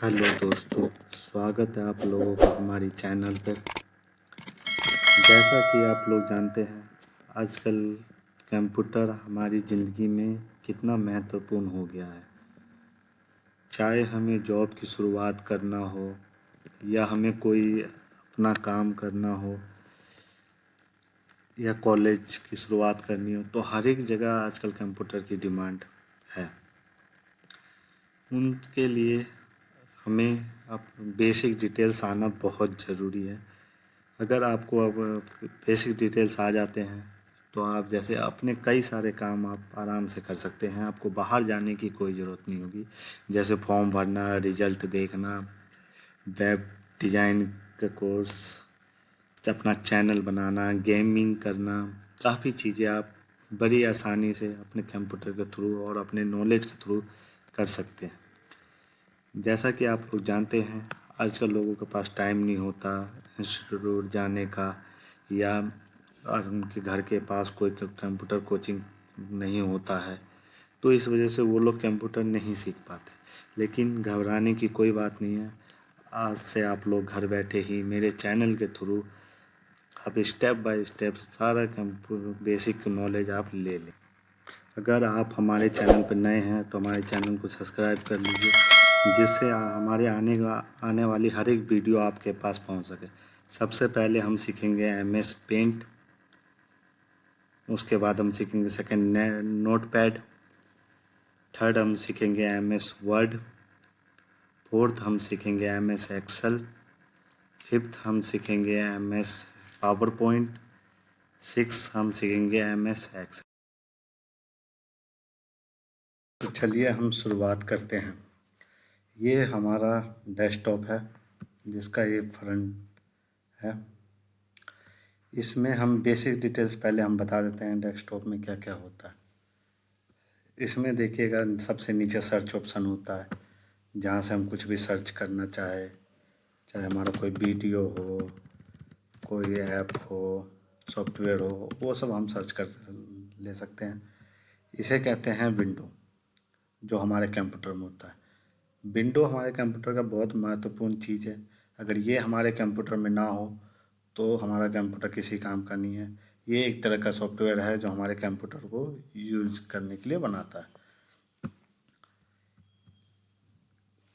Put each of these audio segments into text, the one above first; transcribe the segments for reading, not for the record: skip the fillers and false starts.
Hello दोस्तों, स्वागत है आप लोगों का हमारी चैनल पे। जैसा कि आप लोग जानते हैं, आजकल कंप्यूटर हमारी ज़िंदगी में कितना महत्वपूर्ण हो गया है। चाहे हमें जॉब की शुरुआत करना हो या हमें कोई अपना काम करना हो या कॉलेज की शुरुआत करनी हो, तो हर एक जगह आजकल कंप्यूटर की डिमांड है। उनके लिए हमें अब बेसिक डिटेल्स आना बहुत ज़रूरी है। अगर आपको अब बेसिक डिटेल्स आ जाते हैं तो आप जैसे अपने कई सारे काम आप आराम से कर सकते हैं। आपको बाहर जाने की कोई ज़रूरत नहीं होगी। जैसे फॉर्म भरना, रिजल्ट देखना, वेब डिज़ाइन का कोर्स, अपना चैनल बनाना, गेमिंग करना, काफ़ी चीज़ें आप बड़ी आसानी से अपने कंप्यूटर के थ्रू और अपने नॉलेज के थ्रू कर सकते हैं। जैसा कि आप लोग जानते हैं, आजकल लोगों के पास टाइम नहीं होता इंस्टीट्यूट जाने का, या आज उनके घर के पास कोई कंप्यूटर कोचिंग नहीं होता है, तो इस वजह से वो लोग कंप्यूटर नहीं सीख पाते। लेकिन घबराने की कोई बात नहीं है। आज से आप लोग घर बैठे ही मेरे चैनल के थ्रू आप स्टेप बाय स्टेप सारा कंप्यूटर बेसिक नॉलेज आप ले लें। अगर आप हमारे चैनल पर नए हैं तो हमारे चैनल को सब्सक्राइब कर लीजिए, जिससे हमारे आने वाली हर एक वीडियो आपके पास पहुंच सके। सबसे पहले हम सीखेंगे MS पेंट, उसके बाद हम सीखेंगे सेकंड नोटपैड, थर्ड हम सीखेंगे MS वर्ड, फोर्थ हम सीखेंगे MS एक्सेल, फिफ्थ हम सीखेंगे MS पावर पॉइंट, सिक्स हम सीखेंगे MS एक्सेल। तो चलिए हम शुरुआत करते हैं। ये हमारा डेस्कटॉप है जिसका ये फ्रंट है। इसमें हम बेसिक डिटेल्स पहले हम बता देते हैं डेस्कटॉप में क्या क्या होता है। इसमें देखिएगा सबसे नीचे सर्च ऑप्शन होता है, जहाँ से हम कुछ भी सर्च करना चाहे हमारा कोई वीडियो हो, कोई ऐप हो, सॉफ्टवेयर हो, वो सब हम सर्च कर ले सकते हैं। इसे कहते हैं विंडो, जो हमारे कंप्यूटर में होता है। विंडो हमारे कंप्यूटर का बहुत महत्वपूर्ण चीज़ है। अगर ये हमारे कंप्यूटर में ना हो तो हमारा कंप्यूटर किसी काम का नहीं है। ये एक तरह का सॉफ्टवेयर है जो हमारे कंप्यूटर को यूज करने के लिए बनाता है।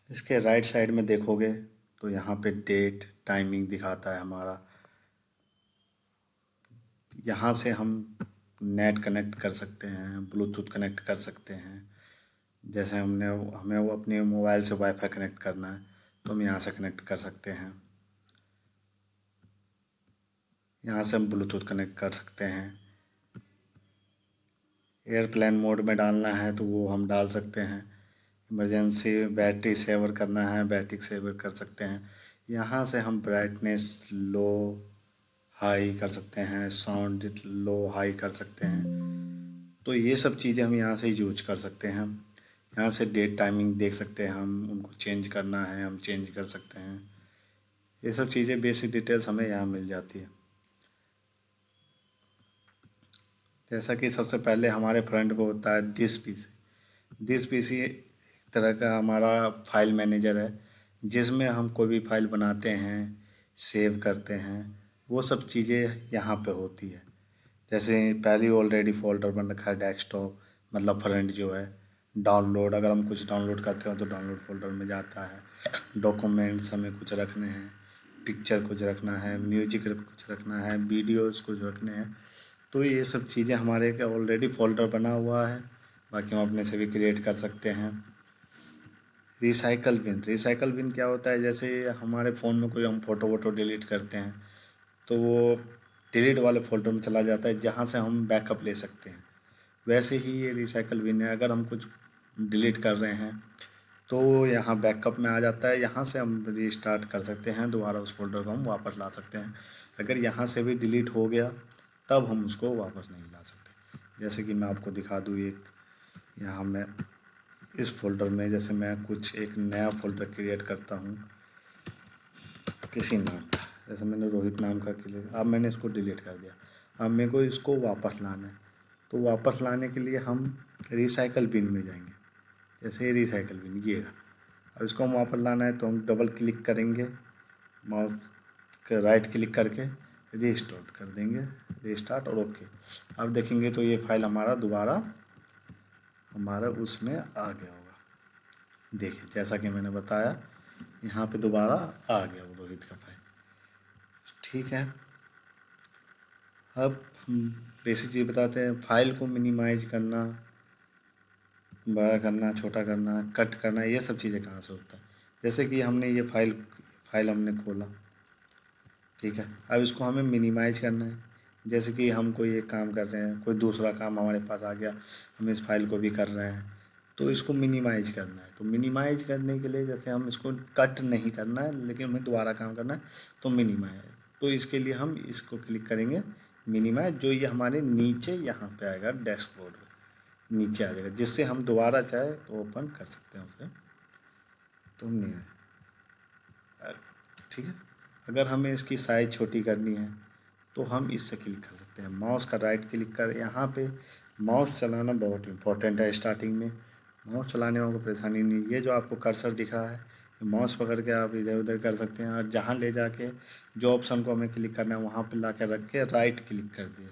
इसके राइट साइड में देखोगे तो यहाँ पे डेट टाइमिंग दिखाता है हमारा। यहाँ से हम नेट कनेक्ट कर सकते हैं, ब्लूटूथ कनेक्ट कर सकते हैं। जैसे हमें वो अपने मोबाइल से वाईफाई कनेक्ट करना है तो हम यहाँ से कनेक्ट कर सकते हैं। यहाँ से हम ब्लूटूथ कनेक्ट कर सकते हैं। एयरप्लेन मोड में डालना है तो वो हम डाल सकते हैं। इमरजेंसी बैटरी सेवर करना है, बैटरी सेवर कर सकते हैं। यहाँ से हम ब्राइटनेस लो हाई कर सकते हैं, साउंड लो हाई कर सकते हैं। तो ये सब चीज़ें हम यहाँ से यूज कर सकते हैं। यहाँ से डेट टाइमिंग देख सकते हैं, हम उनको चेंज करना है हम चेंज कर सकते हैं। ये सब चीज़ें बेसिक डिटेल्स हमें यहाँ मिल जाती है। जैसा कि सबसे पहले हमारे फ्रंट पे होता है दिस पीसी एक तरह का हमारा फाइल मैनेजर है, जिसमें हम कोई भी फाइल बनाते हैं, सेव करते हैं, वो सब चीज़ें यहाँ पे होती है। जैसे पहले ऑलरेडी फोल्डर बन रखा है डेस्कटॉप, मतलब फ्रंट जो है। डाउनलोड, अगर हम कुछ डाउनलोड करते हो तो डाउनलोड फोल्डर में जाता है। डॉक्यूमेंट्स हमें कुछ रखने हैं, पिक्चर कुछ रखना है, म्यूजिक कुछ रखना है, वीडियोस कुछ रखने हैं, तो ये सब चीज़ें हमारे का ऑलरेडी फोल्डर बना हुआ है। बाकी हम अपने से भी क्रिएट कर सकते हैं। रिसाइकल बिन क्या होता है, जैसे हमारे फ़ोन में कोई हम फ़ोटो वोटो डिलीट करते हैं तो वो डिलीट वाले फोल्डर में चला जाता है, जहाँ से हम बैकअप ले सकते हैं। वैसे ही ये रिसाइकल बिन है, अगर हम कुछ डिलीट कर रहे हैं तो यहाँ बैकअप में आ जाता है। यहाँ से हम रीस्टार्ट कर सकते हैं, दोबारा उस फोल्डर को हम वापस ला सकते हैं। अगर यहाँ से भी डिलीट हो गया तब हम उसको वापस नहीं ला सकते। जैसे कि मैं आपको दिखा दूँ, एक यहाँ मैं इस फोल्डर में, जैसे मैं कुछ एक नया फोल्डर क्रिएट करता हूँ किसी नाम का, जैसे मैंने रोहित नाम का क्रिएट, अब मैंने इसको डिलीट कर दिया। अब मेरे को इसको वापस लाना है, तो वापस लाने के लिए हम रिसाइकल बिन में जाएंगे। जैसे रिसाइकल बिन ये रहा, अब इसको हम वापस लाना है तो हम डबल क्लिक करेंगे, माउस के राइट क्लिक करके रीस्टार्ट कर देंगे, रीस्टार्ट और ओके। अब देखेंगे तो ये फाइल हमारा दोबारा हमारा उसमें आ गया होगा। देखिए जैसा कि मैंने बताया यहाँ पे दोबारा आ गया वो रोहित का फाइल। ठीक है, अब हम बेसिक चीज़ बताते हैं। फाइल को मिनिमाइज करना, बड़ा करना, छोटा करना, कट करना, ये सब चीज़ें कहाँ से होता है। जैसे कि हमने ये फाइल हमने खोला, ठीक है। अब इसको हमें मिनिमाइज करना है। जैसे कि हम कोई एक काम कर रहे हैं, कोई दूसरा काम हमारे पास आ गया, हम इस फाइल को भी कर रहे हैं, तो इसको मिनिमाइज करना है। तो मिनिमाइज करने के लिए जैसे हम इसको कट नहीं करना है लेकिन हमें दोबारा काम करना है, तो मिनिमाइज, तो इसके लिए हम इसको क्लिक करेंगे मिनिमाइज, जो ये हमारे नीचे यहाँ पे आएगा, डैशबोर्ड में नीचे आ जाएगा, जिससे हम दोबारा चाहे तो ओपन कर सकते हैं उसे। तो नहीं है, ठीक है। अगर हमें इसकी साइज़ छोटी करनी है तो हम इससे क्लिक कर सकते हैं, माउस का राइट क्लिक कर, यहाँ पे माउस चलाना बहुत इंपॉर्टेंट है। स्टार्टिंग में माउस चलाने में आपको परेशानी नहीं, ये जो आपको कर्सर दिख रहा है, माउस पकड़ के आप इधर उधर कर सकते हैं, और जहाँ ले जाके जो ऑप्शन को हमें क्लिक करना है वहाँ पे ला कर रख के राइट क्लिक कर दिए,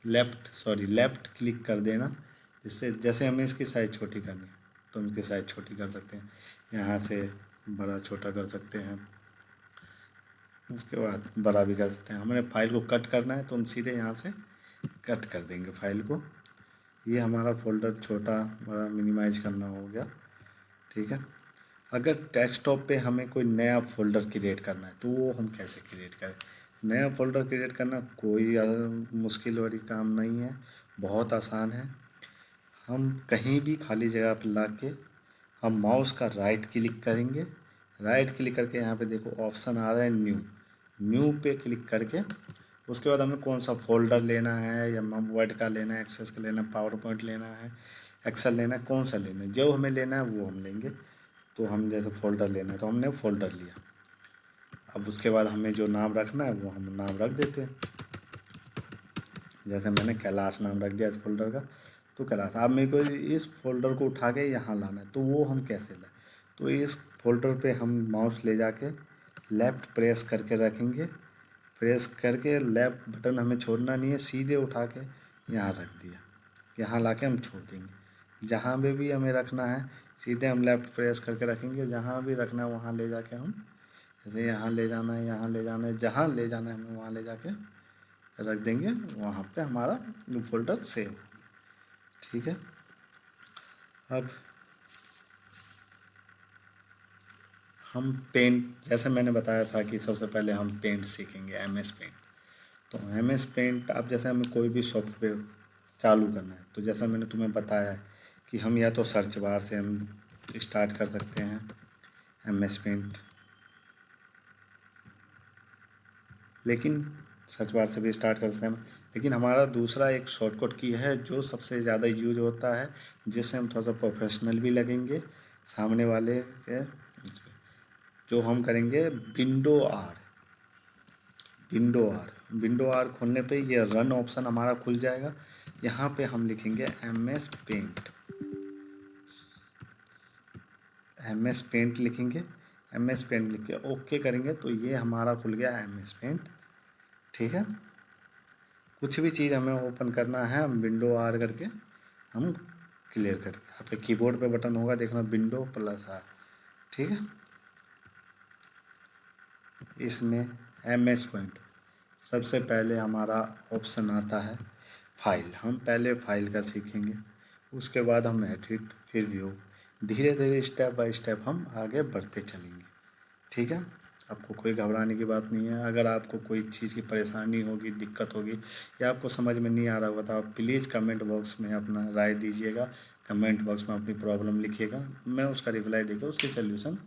लेफ़्ट क्लिक कर देना, जिससे जैसे हमें इसकी साइज़ छोटी करनी है तो हम इसकी साइज़ छोटी कर सकते हैं, यहाँ से बड़ा छोटा कर सकते हैं, उसके बाद बड़ा भी कर सकते हैं। हमें फाइल को कट करना है तो हम सीधे यहाँ से कट कर देंगे फाइल को। ये हमारा फोल्डर छोटा बड़ा मिनिमाइज करना हो गया, ठीक है। अगर डेस्कटॉप पे हमें कोई नया फ़ोल्डर क्रिएट करना है तो वो हम कैसे क्रिएट करें। नया फ़ोल्डर क्रिएट करना कोई मुश्किल वाली काम नहीं है, बहुत आसान है। हम कहीं भी खाली जगह पर ला के हम माउस का राइट क्लिक करेंगे, राइट क्लिक करके यहाँ पे देखो ऑप्शन आ रहा है न्यू पे क्लिक करके, उसके बाद हमें कौन सा फ़ोल्डर लेना है, या वर्ड का लेना है, एक्सेस का लेना है, पावर पॉइंट लेना है, एक्सेल लेना है, कौन सा लेना है, जो हमें लेना है वो हम लेंगे। तो हम जैसे फ़ोल्डर लेना है तो हमने फ़ोल्डर लिया। अब उसके बाद हमें जो नाम रखना है वो हम नाम रख देते हैं, जैसे मैंने कैलाश नाम रख दिया इस फोल्डर का, तो कैलाश। अब मेरे को इस फोल्डर को उठा के यहाँ लाना है, तो वो हम कैसे लाएं। तो इस फोल्डर पे हम माउस ले जाके लेफ़्ट प्रेस करके रखेंगे, प्रेस करके लेफ़्ट बटन हमें छोड़ना नहीं है, सीधे उठा के यहाँ रख दिया, यहाँ ला के हम छोड़ देंगे। जहाँ पे भी हमें रखना है सीधे हम लेफ़्ट प्रेस करके रखेंगे, जहाँ भी रखना है वहाँ ले जाके हम, जैसे यहाँ ले जाना है, यहाँ ले जाना है, जहाँ ले जाना है हमें वहाँ ले जाके रख देंगे, वहाँ पे हमारा फोल्डर सेव, ठीक है। अब हम पेंट, जैसे मैंने बताया था कि सबसे पहले हम पेंट सीखेंगे, MS पेंट। तो MS पेंट आप जैसे हमें कोई भी सॉफ्टवेयर चालू करना है तो जैसा मैंने तुम्हें बताया कि हम या तो सर्च बार से हम स्टार्ट कर सकते हैं MS पेंट, लेकिन सर्च बार से भी स्टार्ट कर सकते हैं, लेकिन हमारा दूसरा एक शॉर्टकट की है जो सबसे ज़्यादा यूज होता है, जिससे हम थोड़ा सा प्रोफेशनल भी लगेंगे सामने वाले के, जो हम करेंगे विंडो आर खोलने पे ये रन ऑप्शन हमारा खुल जाएगा। यहाँ पे हम लिखेंगे MS पेंट लिखेंगे, MS पेंट लिख के ओके करेंगे तो ये हमारा खुल गया MS पेंट, ठीक है। कुछ भी चीज़ हमें ओपन करना है हम विंडो आर करके हम क्लियर करके, आपके कीबोर्ड पे बटन होगा देखना Window+R, ठीक है। इसमें MS पेंट सबसे पहले हमारा ऑप्शन आता है फाइल, हम पहले फाइल का सीखेंगे, उसके बाद हम एडिट, फिर व्यू, धीरे धीरे स्टेप बाय स्टेप हम आगे बढ़ते चलेंगे, ठीक है। आपको कोई घबराने की बात नहीं है। अगर आपको कोई चीज़ की परेशानी होगी, दिक्कत होगी, या आपको समझ में नहीं आ रहा होगा तो आप प्लीज़ कमेंट बॉक्स में अपना राय दीजिएगा, कमेंट बॉक्स में अपनी प्रॉब्लम लिखिएगा, मैं उसका रिप्लाई देकर उसकी सोल्यूशन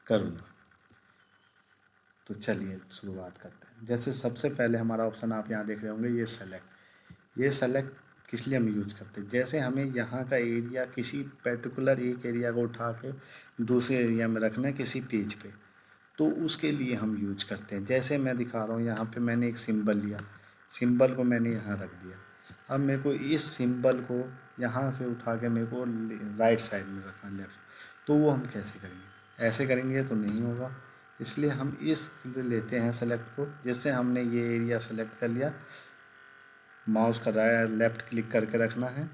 करूँगा। तो चलिए शुरुआत करते हैं। जैसे सबसे पहले हमारा ऑप्शन आप यहाँ देख रहे होंगे ये सेलेक्ट किस लिए हम यूज करते हैं, जैसे हमें यहाँ का एरिया किसी पर्टिकुलर एक एरिया को उठा के दूसरे एरिया में रखना है किसी पेज पे, तो उसके लिए हम यूज करते हैं। जैसे मैं दिखा रहा हूँ यहाँ पे मैंने एक सिंबल लिया, सिंबल को मैंने यहाँ रख दिया, अब मेरे को इस सिंबल को यहाँ से उठा के मेरे को राइट साइड में रखना, लेफ्ट, तो वो हम कैसे करेंगे? ऐसे करेंगे तो नहीं होगा, इसलिए हम इस लेते हैं सेलेक्ट को। जैसे हमने ये एरिया सेलेक्ट कर लिया, माउस का राइट लेफ्ट क्लिक करके रखना है,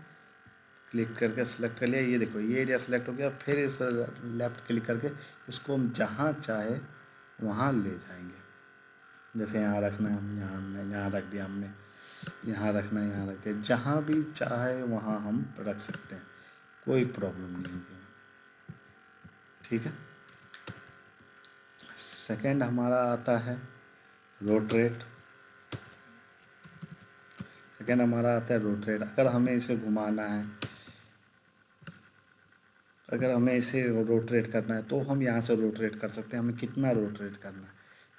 क्लिक करके सेलेक्ट कर लिया, ये देखो ये एरिया सेलेक्ट हो गया। फिर इस लेफ्ट क्लिक करके इसको हम जहाँ चाहे वहाँ ले जाएंगे। जैसे यहाँ रखना है, हम यहाँ रख दिया हमने, यहाँ रखना है, यहाँ रख दिया, जहाँ भी चाहे वहाँ हम रख सकते हैं, कोई प्रॉब्लम नहीं होगी। ठीक है। सेकंड हमारा आता है रोटेट। सेकंड हमारा आता है रोटेट। अगर हमें इसे घुमाना है, अगर हमें इसे रोटेट करना है तो हम यहाँ से रोटेट कर सकते हैं। हमें कितना रोटेट करना है,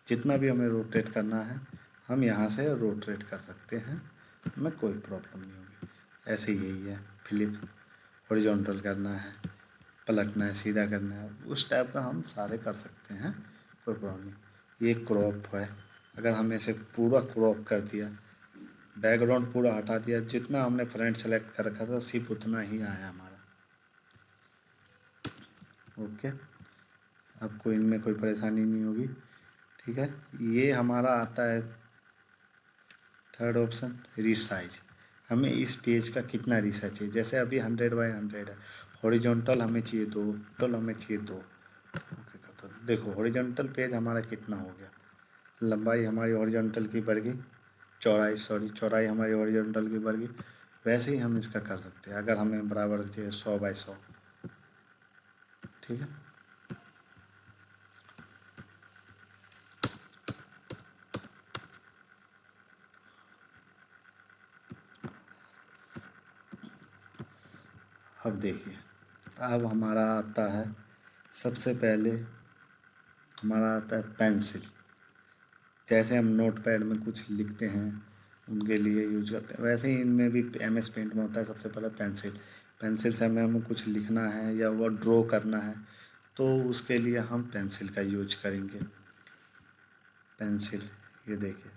जितना भी हमें रोटेट करना है हम यहाँ से रोटेट कर सकते हैं, हमें कोई प्रॉब्लम नहीं होगी। ऐसे यही है, फ्लिप हॉरिजॉन्टल करना है, पलटना है, सीधा करना है, उस टाइप का हम सारे कर सकते हैं, कोई प्रॉब्लम नहीं। ये क्रॉप है, अगर हमने इसे पूरा क्रॉप कर दिया, बैकग्राउंड पूरा हटा दिया, जितना हमने फ्रंट सेलेक्ट कर रखा था सिर्फ उतना ही आया हमारा। ओके, आपको इनमें कोई परेशानी नहीं होगी। ठीक है। ये हमारा आता है थर्ड ऑप्शन, रीसाइज। हमें इस पेज का कितना रीसाइज चाहिए? जैसे अभी 100x100 है, हॉरिजॉन्टल हमें चाहिए 2, टोटल हमें चाहिए 2। ओके, तो देखो हॉरिजॉन्टल पेज हमारा कितना हो गया, लंबाई हमारी हॉरिजॉन्टल की बढ़ गई, चौड़ाई हमारी हॉरिजॉन्टल की बढ़ गई। वैसे ही हम इसका कर सकते हैं, अगर हमें बराबर चाहिए 100x100। ठीक है। अब देखिए, अब हमारा आता है, सबसे पहले हमारा आता है पेंसिल। जैसे हम नोटपैड में कुछ लिखते हैं उनके लिए यूज करते हैं, वैसे ही इनमें भी MS पेंट में होता है सबसे पहले पेंसिल। पेंसिल से हमें कुछ लिखना है या वो ड्रॉ करना है तो उसके लिए हम पेंसिल का यूज करेंगे। पेंसिल, ये देखिए,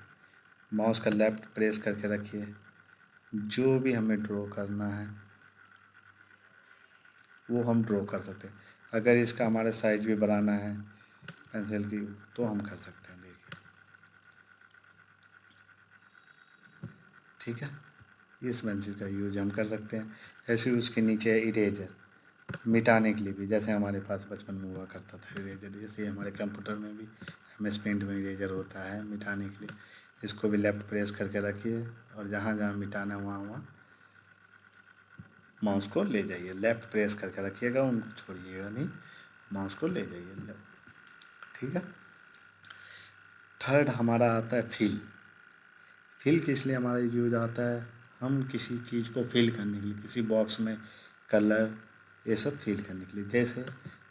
माउस का लेफ्ट प्रेस करके रखिए, जो भी हमें ड्रॉ करना है वो हम ड्रॉ कर सकते हैं। अगर इसका हमारे साइज भी बढ़ाना है पेंसिल की तो हम कर सकते हैं, देखिए। ठीक है, इस पेंसिल का यूज हम कर सकते हैं। ऐसे उसके नीचे है इरेजर, मिटाने के लिए भी, जैसे हमारे पास बचपन में हुआ करता था इरेजर, जैसे हमारे कंप्यूटर में भी MS पेंट में इरेजर होता है मिटाने के लिए। इसको भी लेफ्ट प्रेस करके रखिए और जहाँ जहाँ मिटाना है वहाँ वहाँ माउस को ले जाइए, लेफ्ट प्रेस करके रखिएगा, उनको छोड़िएगा नहीं, माउस को ले जाइए लेफ्ट। ठीक है। थर्ड हमारा आता है फिल। फिल किस लिए हमारा यूज आता है? हम किसी चीज़ को फिल करने के लिए, किसी बॉक्स में कलर ये सब फिल करने के लिए। जैसे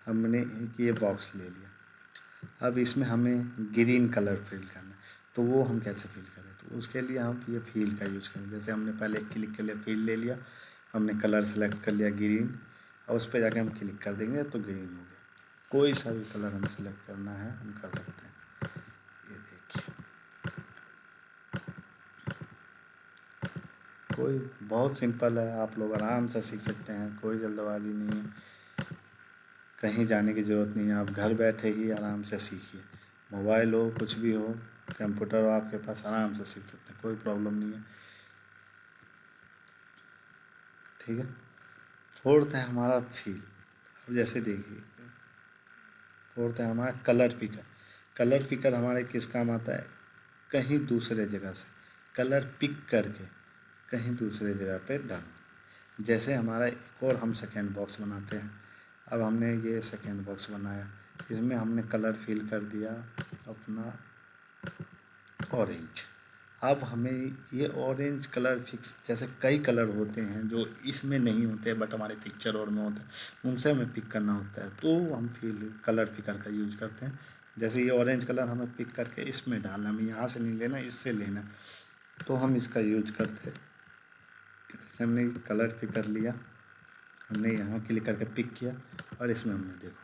हमने एक ये बॉक्स ले लिया, अब इसमें हमें ग्रीन कलर फिल करना है, तो वो हम कैसे फिल करें? तो उसके लिए हम ये फिल का यूज करेंगे। जैसे हमने पहले क्लिक कर लिया, फिल ले लिया, हमने कलर सेलेक्ट कर लिया ग्रीन, और उस पर जाके हम क्लिक कर देंगे तो ग्रीन हो गया। कोई सा भी कलर हमें सेलेक्ट करना है हम कर सकते हैं। ये देखिए, कोई बहुत सिंपल है, आप लोग आराम से सीख सकते हैं, कोई जल्दबाजी नहीं है, कहीं जाने की ज़रूरत नहीं है, आप घर बैठे ही आराम से सीखिए। मोबाइल हो, कुछ भी हो, कंप्यूटर हो आपके पास, आराम से सीख सकते हैं, कोई प्रॉब्लम नहीं है। ठीक है। फोर्थ है हमारा फील। अब जैसे देखिए, फोर्थ है हमारा कलर पिकर। कलर पिकर हमारे किस काम आता है? कहीं दूसरे जगह से कलर पिक करके कहीं दूसरे जगह पे डालना। जैसे हमारा एक और हम सेकेंड बॉक्स बनाते हैं। अब हमने ये सेकेंड बॉक्स बनाया, इसमें हमने कलर फिल कर दिया अपना ऑरेंज। अब हमें ये ऑरेंज कलर फिक्स, जैसे कई कलर होते हैं जो इसमें नहीं होते बट हमारे पिक्चर और में होते हैं, उनसे हमें पिक करना होता है, तो हम कलर पिकर का यूज करते हैं। जैसे ये ऑरेंज कलर हमें पिक करके इसमें डालना, हमें यहाँ से नहीं लेना, इससे लेना, तो हम इसका यूज करते हैं। जैसे हमने कलर पिकर लिया, हमने यहाँ क्लिक करके पिक किया और इसमें हमने देखो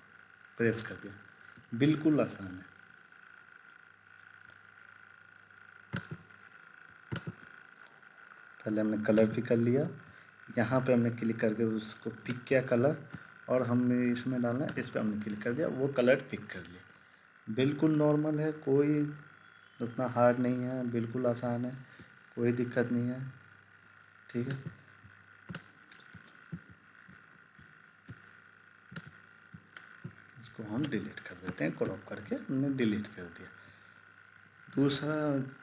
प्रेस कर दिया, बिल्कुल आसान है। पहले हमने कलर पिक कर लिया, यहाँ पे हमने क्लिक करके उसको पिक किया कलर, और हमें इसमें डालना है, इस पर हमने क्लिक कर दिया, वो कलर पिक कर लिया। बिल्कुल नॉर्मल है, कोई उतना हार्ड नहीं है, बिल्कुल आसान है, कोई दिक्कत नहीं है। ठीक है, इसको हम डिलीट कर देते हैं, क्रॉप करके हमने डिलीट कर दिया। दूसरा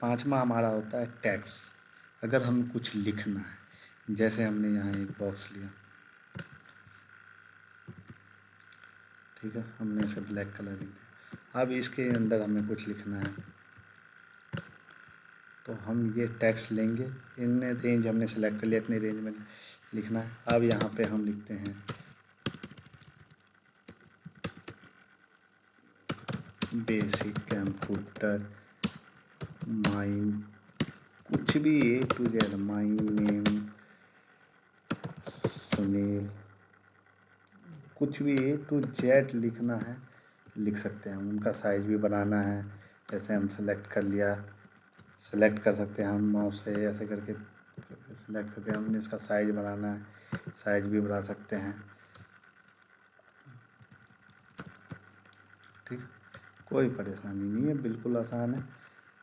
5वां हमारा होता है टैक्स। अगर हमें कुछ लिखना है, जैसे हमने यहाँ एक बॉक्स लिया, ठीक है, हमने इसे ब्लैक कलर लिख दिया। अब इसके अंदर हमें कुछ लिखना है, तो हम ये टैक्स लेंगे, इतने रेंज हमने सेलेक्ट कर लिया, इतनी रेंज में लिखना है। अब यहाँ पे हम लिखते हैं बेसिक कंप्यूटर माइन, कुछ भी A to Z, my name Sunil, कुछ भी A to Z लिखना है, लिख सकते हैं। उनका साइज़ भी बनाना है, जैसे हम सेलेक्ट कर लिया, सेलेक्ट कर सकते हैं हम माउस से ऐसे करके सेलेक्ट करके हमने इसका साइज़ बनाना है, साइज़ भी बढ़ा सकते हैं। ठीक, कोई परेशानी नहीं है, बिल्कुल आसान है।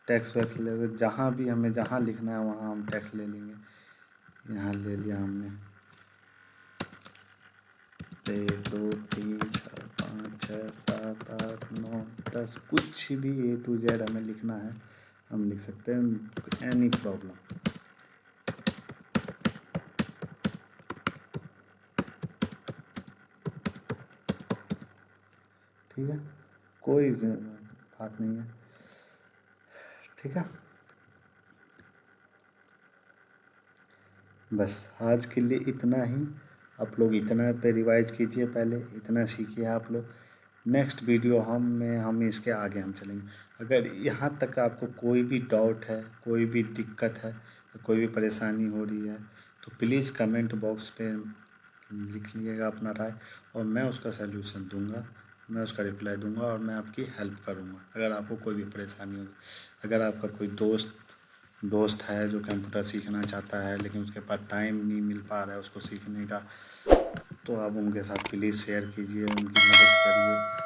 टैक्स वैक्स ले, जहाँ भी हमें जहाँ लिखना है वहाँ हम टैक्स ले लेंगे। यहाँ ले लिया हमने 1 2 3 4 5 6 7 8 9 10, कुछ भी A to Z हमें लिखना है, हम लिख सकते हैं, एनी प्रॉब्लम। ठीक है, कोई बात नहीं है। ठीक है, बस आज के लिए इतना ही। आप लोग इतना पे रिवाइज कीजिए, पहले इतना सीखिए आप लोग। नेक्स्ट वीडियो हम इसके आगे हम चलेंगे। अगर यहाँ तक आपको कोई भी डाउट है, कोई भी दिक्कत है, कोई भी परेशानी हो रही है, तो प्लीज़ कमेंट बॉक्स पे लिख लीजिएगा अपना राय, और मैं उसका सलूशन दूंगा, मैं उसका रिप्लाई दूंगा, और मैं आपकी हेल्प करूंगा अगर आपको कोई भी परेशानी हो। अगर आपका कोई दोस्त है जो कंप्यूटर सीखना चाहता है, लेकिन उसके पास टाइम नहीं मिल पा रहा है उसको सीखने का, तो आप उनके साथ प्लीज़ शेयर कीजिए, उनकी मदद करिए।